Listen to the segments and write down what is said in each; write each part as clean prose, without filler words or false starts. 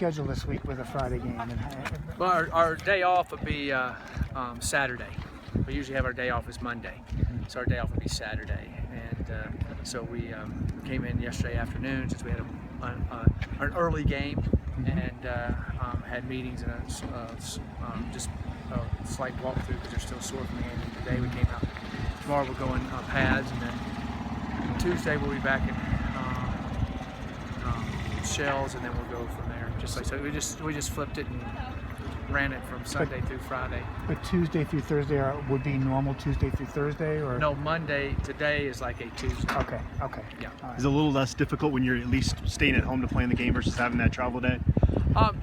schedule this week with a Friday game? Well, our day off would be Saturday. We usually have our day off is Monday, so our day off would be Saturday. And so we came in yesterday afternoon since we had an early game and had meetings and just a slight walkthrough because they're still sore from the game. And today we came out. Tomorrow we're going pads, and then Tuesday we'll be back in shells, and then we'll go from there. Just like so, we just flipped it and ran it from Sunday through Friday. But Tuesday through Thursday would be normal Tuesday through Thursday, or no? Monday today is like a Tuesday. Okay. Yeah. Right. Is it a little less difficult when you're at least staying at home to play in the game versus having that travel day?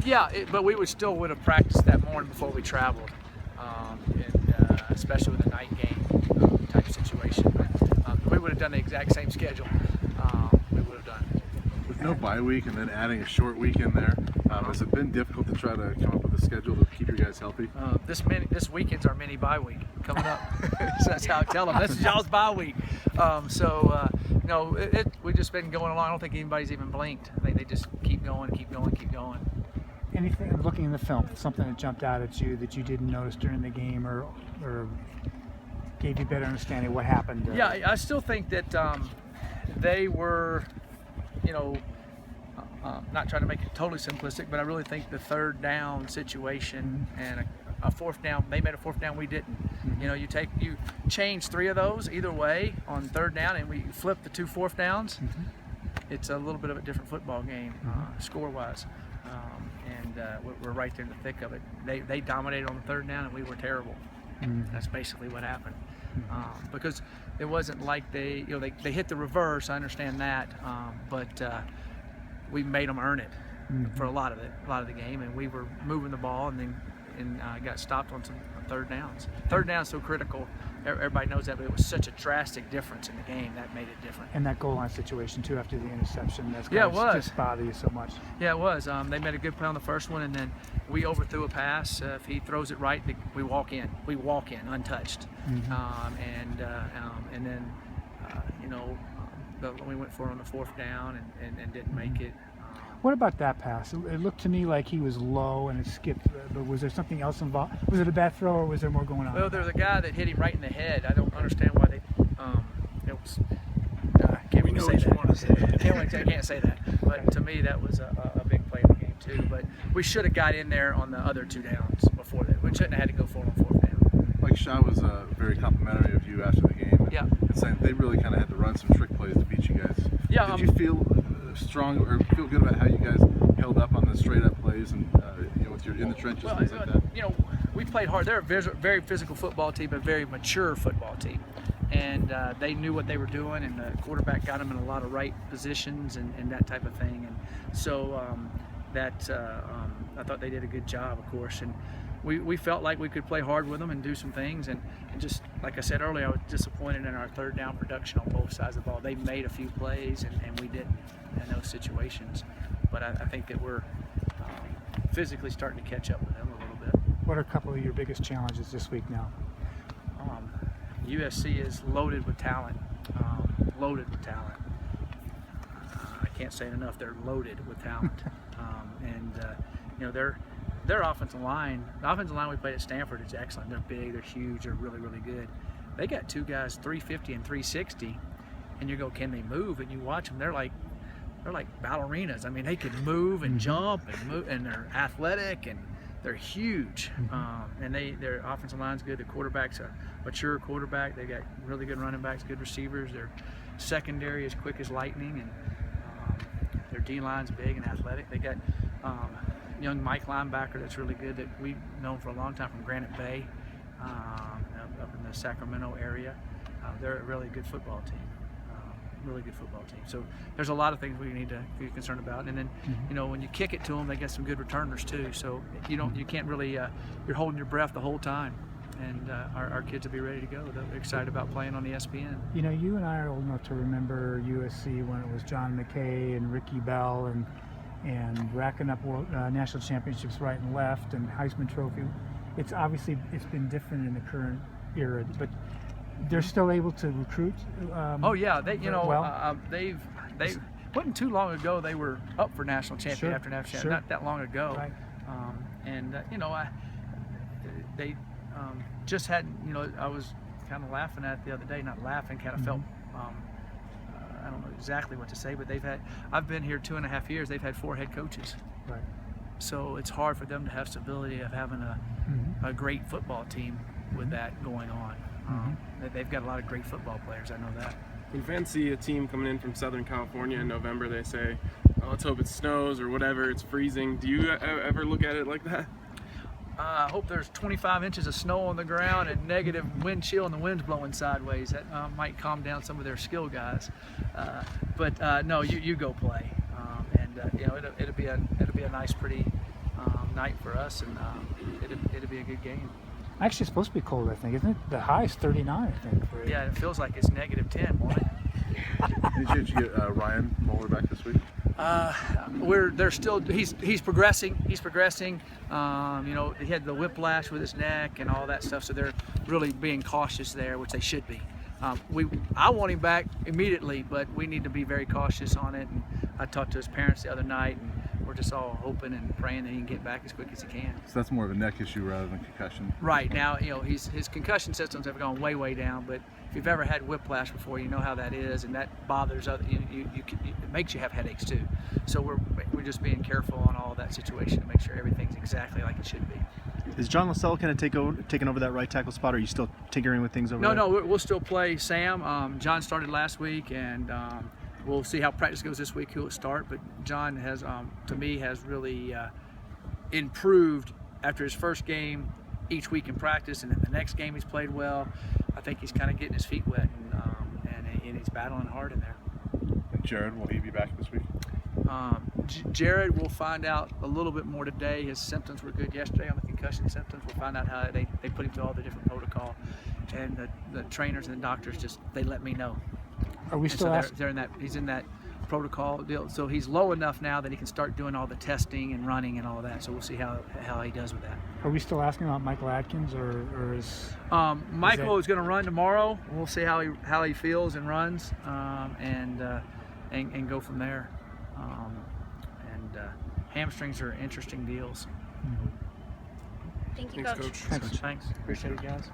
Yeah, but we would have practiced that morning before we traveled, and especially with a night game type situation. But we would have done the exact same schedule. We would have done. With no bye week and then adding a short week in there, has it been difficult to try to come up with a schedule to keep you guys healthy? This weekend's our mini bye week coming up. So that's how I tell them. This is y'all's bye week. We've just been going along. I don't think anybody's even blinked. I think they just keep going. Anything looking in the film, something that jumped out at you that you didn't notice during the game, or gave you better understanding of what happened? Yeah, I still think that they were, not trying to make it totally simplistic, but I really think the third down situation and a fourth down, they made a fourth down, we didn't. You change 3 of those either way on third down, and we flip the 2 fourth downs. It's a little bit of a different football game, score-wise. We're right there in the thick of it. They dominated on the third down, and we were terrible. That's basically what happened. Because it wasn't like they hit the reverse. I understand that, but we made them earn it for a lot of the game, and we were moving the ball, and got stopped on some third downs. Third down is so critical. Everybody knows that, but it was such a drastic difference in the game that made it different. And that goal line situation too after the interception, that's it was. Just bother you so much. Yeah, it was. They made a good play on the first one, and then we overthrew a pass. If he throws it right, we walk in. We walk in untouched. And then we went for it on the fourth down and didn't make it. What about that pass? It looked to me like he was low and it skipped, but was there something else involved? Was it a bad throw, or was there more going on? Well, there's a guy that hit him right in the head. I don't understand why they. I can't really say that. I can't say that. But to me, that was a big play in the game too. But we should have got in there on the other 2 downs before that. We shouldn't have had to go for it on fourth down. Mike Shaw was very complimentary of you after the game. Yeah. And saying they really kind of had to run some trick plays to beat you guys. Yeah. Did you feel strong or feel good about how you guys held up on the straight up plays and with your in the trenches, things like that? We played hard. They're a very physical football team, a very mature football team, and they knew what they were doing, and the quarterback got them in a lot of right positions and that type of thing, and so I thought they did a good job, of course, and we felt like we could play hard with them and do some things, and just like I said earlier, I was disappointed in our third down production on both sides of the ball. They made a few plays and we didn't in those situations, but I think that we're physically starting to catch up with them a little bit. What are a couple of your biggest challenges this week now? USC is loaded with talent. I can't say it enough. They're loaded with talent, their offensive line. The offensive line we played at Stanford is excellent. They're big. They're huge. They're really good. They got 2 guys 350 and 360, and you go, can they move? And you watch them. They're like ballerinas. I mean, they can move and jump and move, and they're athletic and they're huge. And their offensive line's good. The quarterback's a mature quarterback. They got really good running backs, good receivers. Their secondary is quick as lightning, and their D line's big and athletic. They got young Mike linebacker that's really good that we've known for a long time from Granite Bay, up in the Sacramento area. They're a really good football team. So there's a lot of things we need to be concerned about. And then, when you kick it to them, they get some good returners too. So you can't really, you're holding your breath the whole time. And our kids will be ready to go. They're excited about playing on ESPN. You and I are old enough to remember USC when it was John McKay and Ricky Bell and racking up national championships right and left and Heisman Trophy. It's been different in the current era, but they're still able to recruit. Oh yeah, wasn't too long ago they were up for national champion Sure, after national champion, sure. not that long ago. Right. They just hadn't, I was kind of laughing at it the other day, not laughing, kind of felt, I don't know exactly what to say, but I've been here 2.5 years, they've had 4 head coaches. Right. So it's hard for them to have stability of having a great football team with that going on. They've got a lot of great football players, I know that. When fans see a team coming in from Southern California in November, they say, oh, let's hope it snows or whatever, it's freezing. Do you ever look at it like that? I hope there's 25 inches of snow on the ground and negative wind chill and the wind's blowing sideways. That might calm down some of their skill guys. But no, you go play, it'll be a nice, pretty night for us, and it'll be a good game. Actually, it's supposed to be cold, I think, isn't it? The high is 39, I think. Yeah, it feels like it's -10, won't it? Did you get Ryan Moeller back this week? They're still. He's progressing. He's progressing. He had the whiplash with his neck and all that stuff, so they're really being cautious there, which they should be. I want him back immediately, but we need to be very cautious on it. And I talked to his parents the other night, and we're just all hoping and praying that he can get back as quick as he can. So that's more of a neck issue rather than concussion. Right now, his concussion systems have gone way down. But if you've ever had whiplash before, you know how that is, and that bothers other. It makes you have headaches too. So we're just being careful on all of that situation to make sure everything's exactly like it should be. Is John Lascelles kind of taking over that right tackle spot, or are you still tinkering with things over there? No, we'll still play Sam. John started last week, and we'll see how practice goes this week. Who'll start? But John has, to me, has really improved after his first game each week in practice, and then the next game he's played well. I think he's kind of getting his feet wet, and he's battling hard in there. And Jared, will he be back this week? Jared, we'll find out a little bit more today. His symptoms were good yesterday on the concussion symptoms. We'll find out how they put him through all the different protocol, and the trainers and the doctors they let me know. Are we still asking? He's in that protocol deal, so he's low enough now that he can start doing all the testing and running and all that. So we'll see how he does with that. Are we still asking about Michael Atkins, or is Michael is going to run tomorrow? We'll see how he feels and runs, and go from there. Hamstrings are interesting deals. Thank you, Thanks, Coach. Coach. Thanks. Appreciate it, guys.